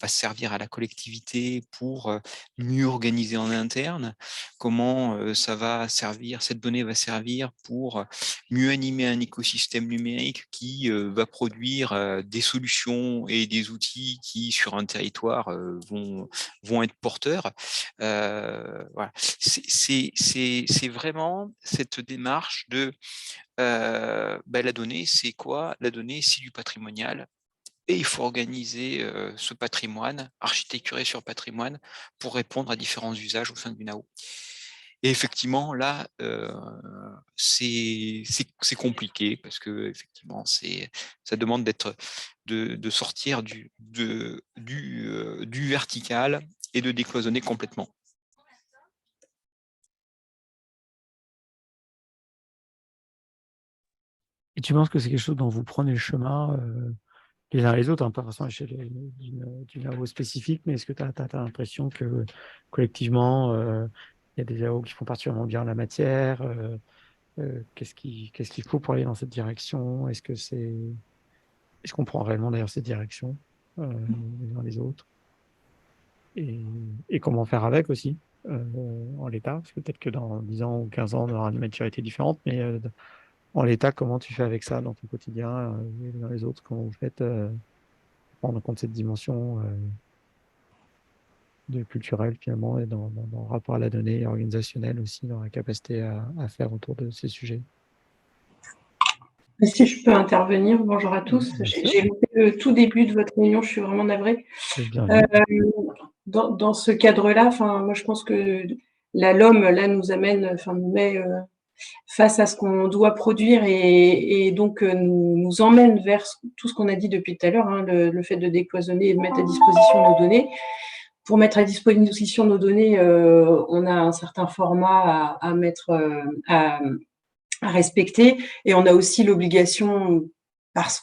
servir à la collectivité pour mieux organiser en interne, comment cette donnée va servir pour mieux animer un écosystème numérique qui va produire des solutions et des outils qui, sur un territoire, vont être porteurs. Voilà. C'est vraiment cette démarche de la donnée, c'est quoi? La donnée, c'est du patrimonial, et il faut organiser ce patrimoine, architecturer sur patrimoine, pour répondre à différents usages au sein d'une AO. Et effectivement, là, c'est compliqué, parce que effectivement, ça demande de sortir du vertical et de décloisonner complètement. Et tu penses que c'est quelque chose dont vous prenez le chemin les uns les autres, hein, pas forcément à l'échelle d'une AO spécifique, mais est-ce que tu as l'impression que collectivement, il y a des AO qui font particulièrement bien en la matière qu'est-ce qu'il faut pour aller dans cette direction? Est-ce qu'on prend réellement d'ailleurs cette direction les uns les autres? Et comment faire avec aussi en l'état? Parce que peut-être que dans 10 ans ou 15 ans, on aura une maturité différente, mais en l'état, comment tu fais avec ça dans ton quotidien, les uns les autres? Comment vous faites prendre en compte cette dimension de culturelle finalement, et dans le rapport à la donnée, organisationnelle aussi, dans la capacité à faire autour de ces sujets? Si je peux intervenir, bonjour à tous. J'ai loupé le tout début de votre réunion, je suis vraiment navrée. Dans ce cadre-là, moi je pense que la LOM là nous met face à ce qu'on doit produire, et donc nous emmène vers tout ce qu'on a dit depuis tout à l'heure, hein, le fait de décloisonner et de mettre à disposition nos données. Pour mettre à disposition nos données, on a un certain format à à respecter. Et on a aussi l'obligation, parce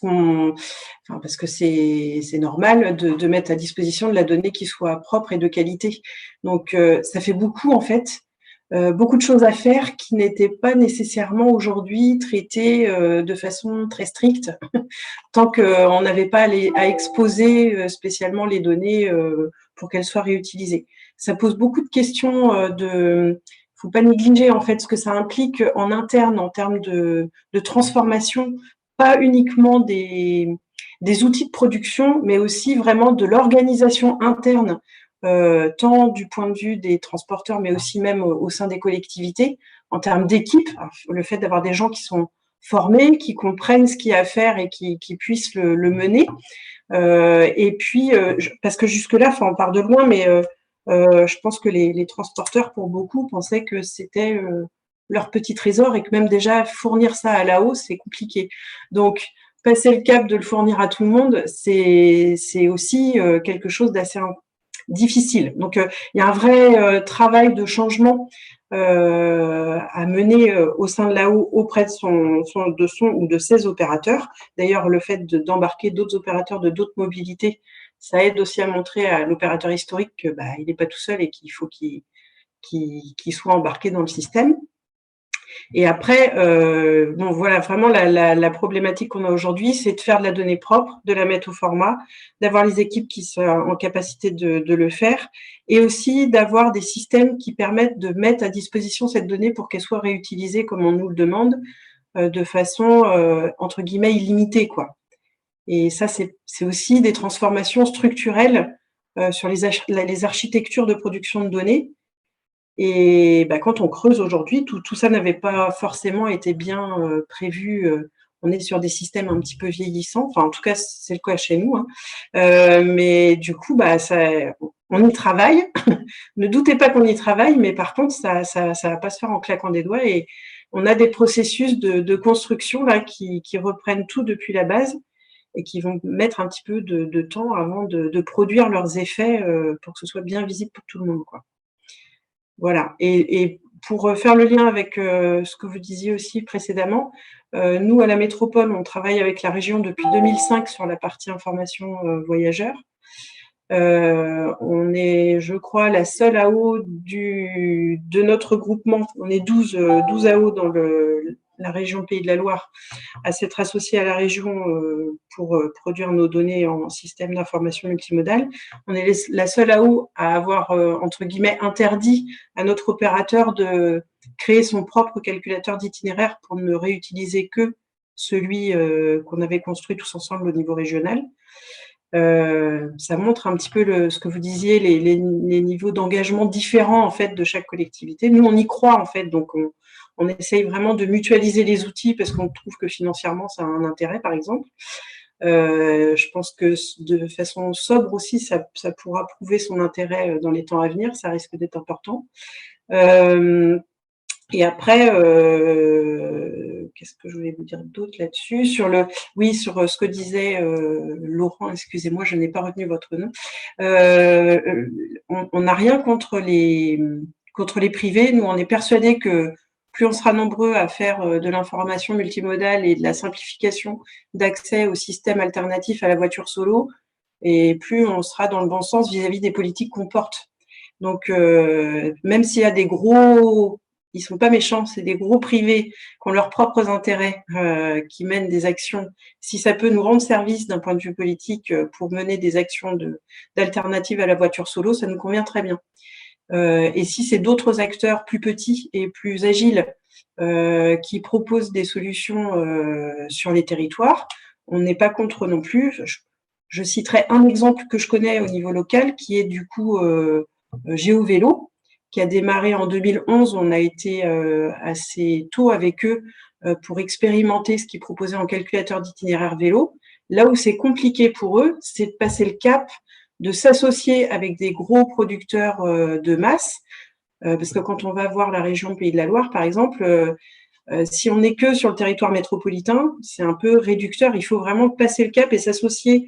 que c'est normal, de mettre à disposition de la donnée qui soit propre et de qualité. Donc, ça fait beaucoup, en fait, beaucoup de choses à faire qui n'étaient pas nécessairement aujourd'hui traitées de façon très stricte, tant qu'on n'avait pas à exposer spécialement les données pour qu'elles soient réutilisées. Ça pose beaucoup de questions faut pas négliger en fait ce que ça implique en interne en termes de transformation, pas uniquement des outils de production, mais aussi vraiment de l'organisation interne, tant du point de vue des transporteurs, mais aussi même au sein des collectivités, en termes d'équipe, le fait d'avoir des gens qui sont formés, qui comprennent ce qu'il y a à faire et qui puissent le mener. Et puis, parce que jusque-là, on part de loin, mais je pense que les transporteurs, pour beaucoup, pensaient que c'était leur petit trésor et que même déjà fournir ça à la hausse, c'est compliqué. Donc, passer le cap de le fournir à tout le monde, c'est aussi quelque chose d'assez difficile. Donc, il y a un vrai travail de changement à mener au sein de l'AO auprès de son ou de ses opérateurs. D'ailleurs, le fait d'embarquer d'autres opérateurs de d'autres mobilités, ça aide aussi à montrer à l'opérateur historique que il n'est pas tout seul et qu'il faut qu'il soit embarqué dans le système. Et après, voilà, vraiment la problématique qu'on a aujourd'hui, c'est de faire de la donnée propre, de la mettre au format, d'avoir les équipes qui sont en capacité de le faire, et aussi d'avoir des systèmes qui permettent de mettre à disposition cette donnée pour qu'elle soit réutilisée comme on nous le demande, de façon entre guillemets illimitée, quoi. Et ça, c'est aussi des transformations structurelles sur les architectures de production de données. Et quand on creuse aujourd'hui, tout ça n'avait pas forcément été bien prévu. On est sur des systèmes un petit peu vieillissants. Enfin, en tout cas, c'est le cas chez nous. Mais du coup, on y travaille. Ne doutez pas qu'on y travaille, mais par contre, ça va pas se faire en claquant des doigts. Et on a des processus de construction là qui reprennent tout depuis la base et qui vont mettre un petit peu de temps avant de produire leurs effets pour que ce soit bien visible pour tout le monde, quoi. Voilà. Et pour faire le lien avec ce que vous disiez aussi précédemment, nous, à la métropole, on travaille avec la région depuis 2005 sur la partie information voyageurs. On est, je crois, la seule AO de notre groupement. On est 12 AO dans la région Pays de la Loire à s'être associés à la région pour produire nos données en système d'information multimodal. On est la seule AO à avoir, entre guillemets, interdit à notre opérateur de créer son propre calculateur d'itinéraire pour ne réutiliser que celui qu'on avait construit tous ensemble au niveau régional. Ça montre un petit peu ce que vous disiez, les niveaux d'engagement différents en fait de chaque collectivité. Nous, on y croit en fait, donc on essaye vraiment de mutualiser les outils parce qu'on trouve que financièrement, ça a un intérêt, par exemple. Je pense que de façon sobre aussi, ça pourra prouver son intérêt dans les temps à venir. Ça risque d'être important. Et après, qu'est-ce que je voulais vous dire d'autre là-dessus? Sur ce que disait Laurent, excusez-moi, je n'ai pas retenu votre nom. On n'a rien contre les privés. Nous, on est persuadés que plus on sera nombreux à faire de l'information multimodale et de la simplification d'accès aux systèmes alternatifs à la voiture solo, et plus on sera dans le bon sens vis-à-vis des politiques qu'on porte. Donc, même s'il y a des gros... Ils sont pas méchants, c'est des gros privés qui ont leurs propres intérêts, qui mènent des actions. Si ça peut nous rendre service d'un point de vue politique pour mener des actions d'alternatives à la voiture solo, ça nous convient très bien. Et si c'est d'autres acteurs plus petits et plus agiles qui proposent des solutions sur les territoires, on n'est pas contre non plus. Je citerai un exemple que je connais au niveau local, qui est du coup GeoVélo, qui a démarré en 2011. On a été assez tôt avec eux pour expérimenter ce qu'ils proposaient en calculateur d'itinéraire vélo. Là où c'est compliqué pour eux, c'est de passer le cap, de s'associer avec des gros producteurs de masse, parce que quand on va voir la région Pays de la Loire, par exemple, si on n'est que sur le territoire métropolitain, c'est un peu réducteur. Il faut vraiment passer le cap et s'associer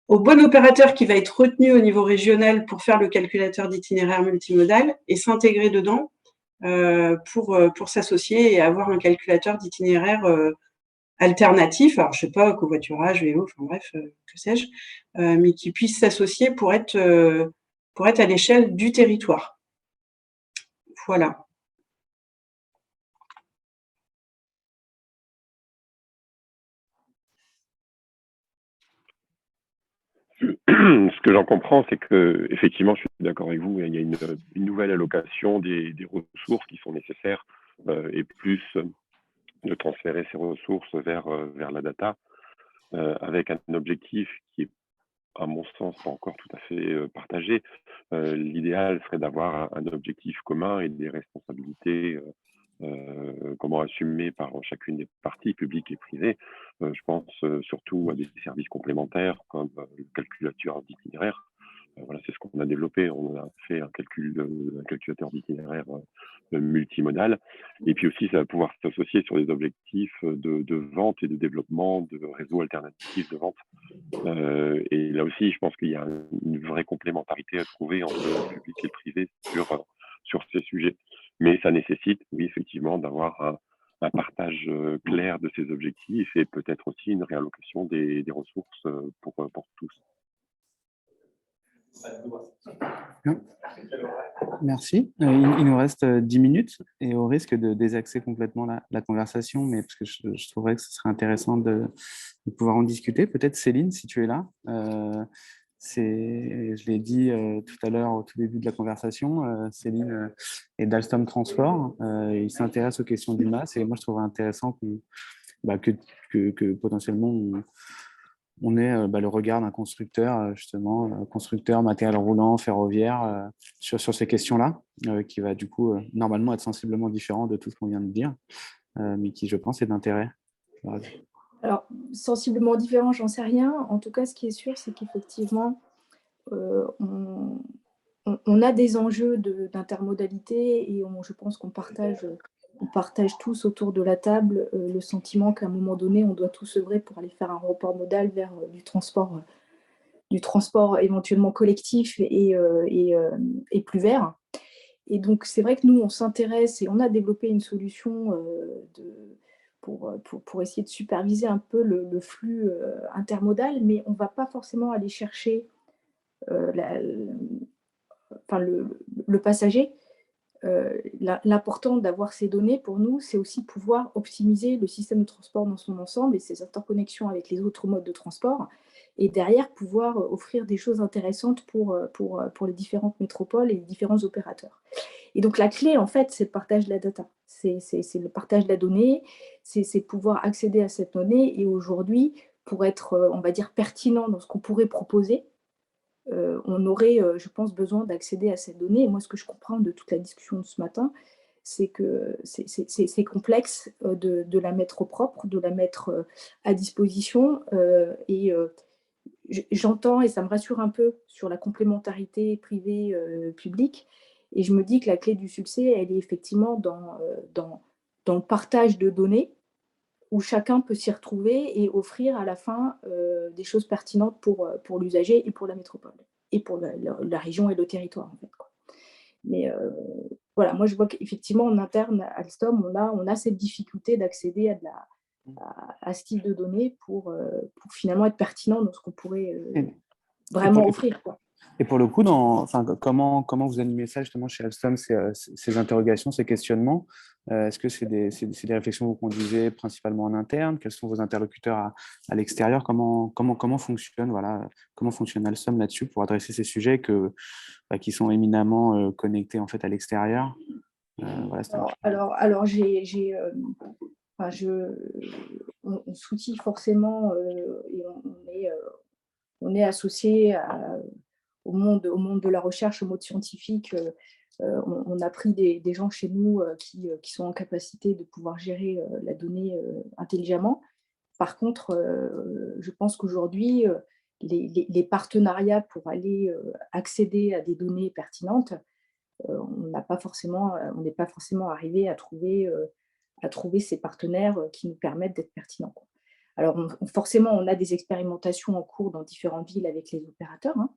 au bon opérateur qui va être retenu au niveau régional pour faire le calculateur d'itinéraire multimodal et s'intégrer dedans. pour s'associer et avoir un calculateur d'itinéraire alternatif. Alors, je sais pas, covoiturage, vélo, enfin bref, que sais-je, mais qui puissent s'associer pour être à l'échelle du territoire. Voilà. Ce que j'en comprends, c'est que effectivement, je suis d'accord avec vous, il y a une nouvelle allocation des ressources qui sont nécessaires et plus de transférer ces ressources vers la data avec un objectif qui est, à mon sens, pas encore tout à fait partagé. L'idéal serait d'avoir un objectif commun et des responsabilités comment assumer par chacune des parties, publiques et privées. Je pense surtout à des services complémentaires comme le calculateur d'itinéraire. Voilà, c'est ce qu'on a développé. On a fait un calculateur d'itinéraire multimodal. Et puis aussi, ça va pouvoir s'associer sur des objectifs de vente et de développement de réseaux alternatifs de vente. Et là aussi, je pense qu'il y a une vraie complémentarité à trouver entre le public et le privé sur ces sujets. Mais ça nécessite, oui, effectivement, d'avoir un partage clair de ces objectifs et peut-être aussi une réallocation des ressources pour tous. Merci. Il nous reste 10 minutes et au risque de désaxer complètement la conversation, mais parce que je trouverais que ce serait intéressant de pouvoir en discuter. Peut-être Céline, si tu es là. Je l'ai dit tout à l'heure au tout début de la conversation, Céline est d'Alstom Transport. Il s'intéresse aux questions du MAS et moi je trouverais intéressant que potentiellement on ait le regard d'un constructeur, justement, constructeur, matériel roulant, ferroviaire, sur ces questions-là, qui va du coup normalement être sensiblement différent de tout ce qu'on vient de dire, mais qui, je pense, est d'intérêt. Alors, sensiblement différent, j'en sais rien. En tout cas, ce qui est sûr, c'est qu'effectivement, on a des enjeux d'intermodalité et je pense qu'on partage tous autour de la table le sentiment qu'à un moment donné, on doit tous œuvrer pour aller faire un report modal vers du transport éventuellement collectif et plus vert. Et donc, c'est vrai que nous, on s'intéresse et on a développé une solution pour essayer de superviser un peu le flux intermodal, mais on ne va pas forcément aller chercher le passager. L'important d'avoir ces données pour nous, c'est aussi pouvoir optimiser le système de transport dans son ensemble et ses interconnexions avec les autres modes de transport, et derrière pouvoir offrir des choses intéressantes pour les différentes métropoles et les différents opérateurs. Et donc la clé, en fait, c'est le partage de la data, c'est le partage de la donnée, c'est pouvoir accéder à cette donnée, et aujourd'hui, pour être, on va dire, pertinent dans ce qu'on pourrait proposer, on aurait, je pense, besoin d'accéder à cette donnée. Et moi, ce que je comprends de toute la discussion de ce matin, c'est que c'est complexe de la mettre au propre, de la mettre à disposition. Et j'entends, et ça me rassure un peu, sur la complémentarité privée-publique. Et je me dis que la clé du succès, elle est effectivement dans le partage de données, où chacun peut s'y retrouver et offrir à la fin des choses pertinentes pour l'usager et pour la métropole, et pour la région et le territoire, en fait, quoi. Mais voilà, moi je vois qu'effectivement en interne à Alstom, on a cette difficulté d'accéder à ce type de données pour finalement être pertinent dans ce qu'on pourrait vraiment offrir, quoi. Et pour le coup, comment vous animez ça justement chez Alstom, ces interrogations, ces questionnements? Est-ce que c'est des réflexions que vous conduisez principalement en interne? Quels sont vos interlocuteurs à l'extérieur? Comment fonctionne Alstom là-dessus pour adresser ces sujets qui sont éminemment connectés en fait à l'extérieur? Alors on s'outille forcément et on est associé au monde de la recherche, au monde scientifique. On a pris des gens chez nous qui sont en capacité de pouvoir gérer la donnée intelligemment. Par contre, je pense qu'aujourd'hui, les partenariats pour aller accéder à des données pertinentes, on n'est pas forcément arrivé à trouver ces partenaires qui nous permettent d'être pertinents, quoi. Alors, forcément, on a des expérimentations en cours dans différentes villes avec les opérateurs, hein.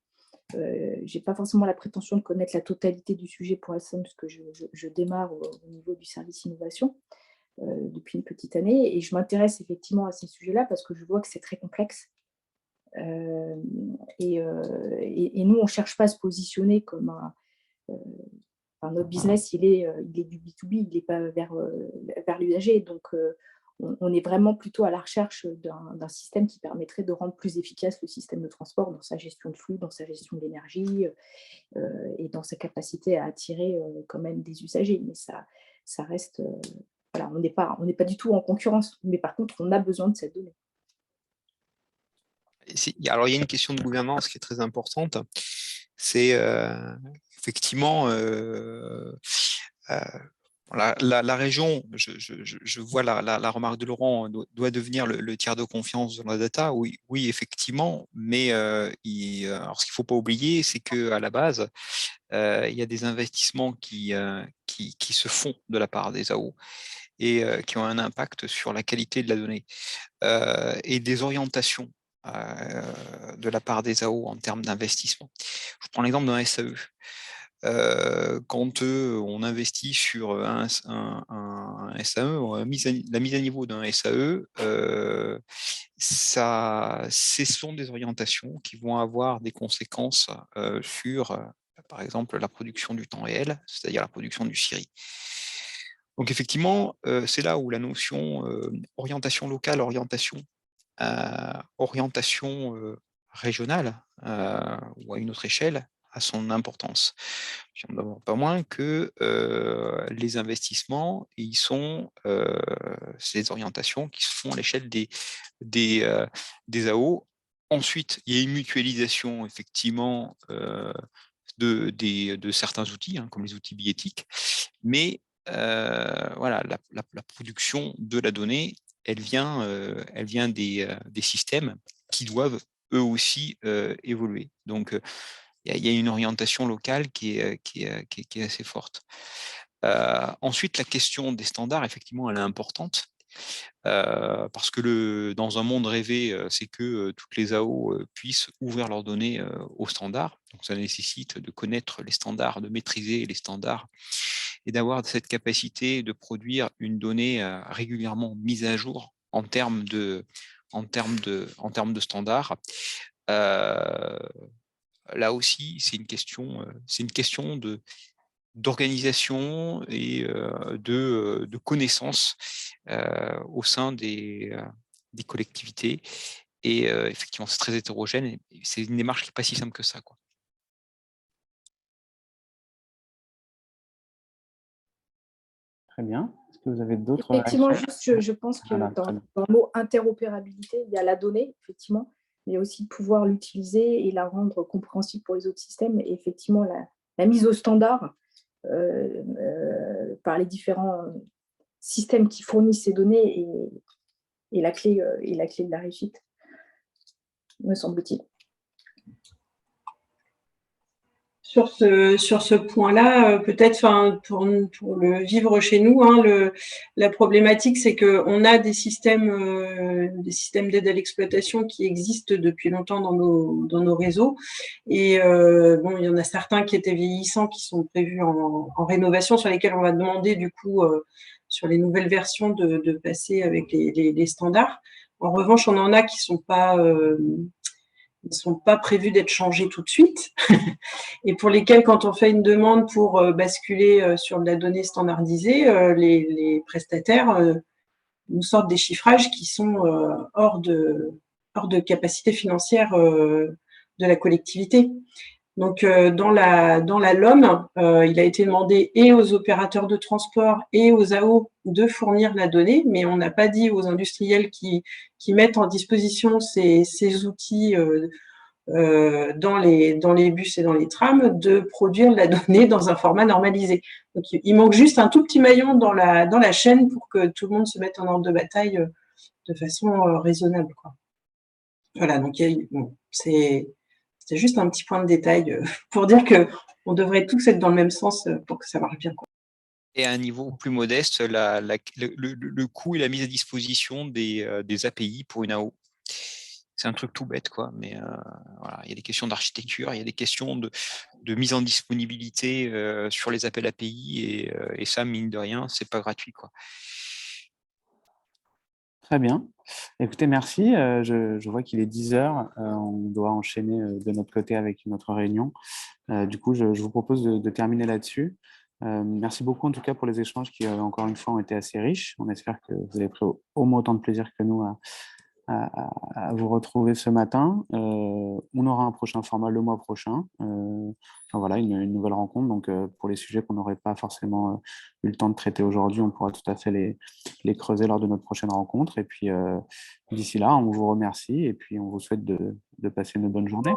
Je n'ai pas forcément la prétention de connaître la totalité du sujet pour l'instant, parce que je démarre au niveau du service innovation depuis une petite année, et je m'intéresse effectivement à ces sujets-là parce que je vois que c'est très complexe. Et nous, on ne cherche pas à se positionner comme notre business, il est du B2B, il n'est pas vers l'usager. Donc, on est vraiment plutôt à la recherche d'un système qui permettrait de rendre plus efficace le système de transport dans sa gestion de flux, dans sa gestion de l'énergie et dans sa capacité à attirer quand même des usagers. Mais ça reste... voilà, on n'est pas du tout en concurrence. Mais par contre, on a besoin de cette donnée. Alors, il y a une question de gouvernance qui est très importante. C'est effectivement la région, je vois la remarque de Laurent, doit devenir le tiers de confiance dans la data. Oui, effectivement, mais alors, ce qu'il ne faut pas oublier, c'est qu'à la base, il y a des investissements qui se font de la part des AO et qui ont un impact sur la qualité de la donnée et des orientations de la part des AO en termes d'investissement. Je prends l'exemple d'un SAE. Quand on investit sur un SAE, la mise à niveau d'un SAE, ce sont des orientations qui vont avoir des conséquences sur, par exemple, la production du temps réel, c'est-à-dire la production du SIRI. Donc effectivement, c'est là où la notion orientation locale, orientation régionale ou à une autre échelle a son importance. Je n'en demande pas moins que les investissements, ils sont ces orientations qui se font à l'échelle des AO. Ensuite, il y a une mutualisation effectivement de certains outils, comme les outils billettiques, mais voilà, la production de la donnée, elle vient des systèmes qui doivent eux aussi évoluer. Donc, il y a une orientation locale qui est assez forte. Ensuite, la question des standards, effectivement, elle est importante. Parce que dans un monde rêvé, c'est que toutes les AO puissent ouvrir leurs données aux standards. Donc, ça nécessite de connaître les standards, de maîtriser les standards et d'avoir cette capacité de produire une donnée régulièrement mise à jour en termes de standards. Là aussi, c'est une question d'organisation et de connaissances au sein des collectivités. Et effectivement, c'est très hétérogène et c'est une démarche qui n'est pas si simple que ça, quoi. Très bien. Est-ce que vous avez d'autres Effectivement, réactions? juste, je pense que dans le mot interopérabilité, il y a la donnée, effectivement, mais aussi pouvoir l'utiliser et la rendre compréhensible pour les autres systèmes. Et effectivement, la mise au standard par les différents systèmes qui fournissent ces données est la clé de la réussite, me semble-t-il. Sur ce point-là, peut-être, pour le vivre chez nous, la problématique, c'est qu'on a des systèmes d'aide à l'exploitation qui existent depuis longtemps dans nos réseaux. Et bon, il y en a certains qui étaient vieillissants, qui sont prévus en rénovation, sur lesquels on va demander du coup, sur les nouvelles versions, de passer avec les standards. En revanche, on en a qui ne sont pas prévus d'être changés tout de suite et pour lesquels, quand on fait une demande pour basculer sur de la donnée standardisée, les prestataires nous sortent des chiffrages qui sont hors de capacité financière de la collectivité. Donc, dans la LOM, il a été demandé et aux opérateurs de transport et aux AO de fournir la donnée, mais on n'a pas dit aux industriels qui mettent en disposition ces outils dans les bus et dans les trams de produire de la donnée dans un format normalisé. Donc, il manque juste un tout petit maillon dans la chaîne pour que tout le monde se mette en ordre de bataille de façon raisonnable, quoi. Voilà, donc c'est juste un petit point de détail pour dire qu'on devrait tous être dans le même sens pour que ça marche bien, quoi. Et à un niveau plus modeste, le coût et la mise à disposition des API pour une AO. c'est un truc tout bête, quoi. Mais voilà, il y a des questions d'architecture, il y a des questions de mise en disponibilité sur les appels API, et ça, mine de rien, c'est pas gratuit, quoi. Très bien. Écoutez, merci. Je vois qu'il est 10 heures. On doit enchaîner de notre côté avec une autre réunion. Du coup, je vous propose de terminer là-dessus. Merci beaucoup en tout cas pour les échanges qui, encore une fois, ont été assez riches. On espère que vous avez pris au moins autant de plaisir que nous à vous retrouver ce matin. On aura un prochain format le mois prochain. Enfin, voilà, une nouvelle rencontre. Donc, pour les sujets qu'on n'aurait pas forcément eu le temps de traiter aujourd'hui, on pourra tout à fait les creuser lors de notre prochaine rencontre. Et puis, d'ici là, on vous remercie et puis on vous souhaite de passer une bonne journée.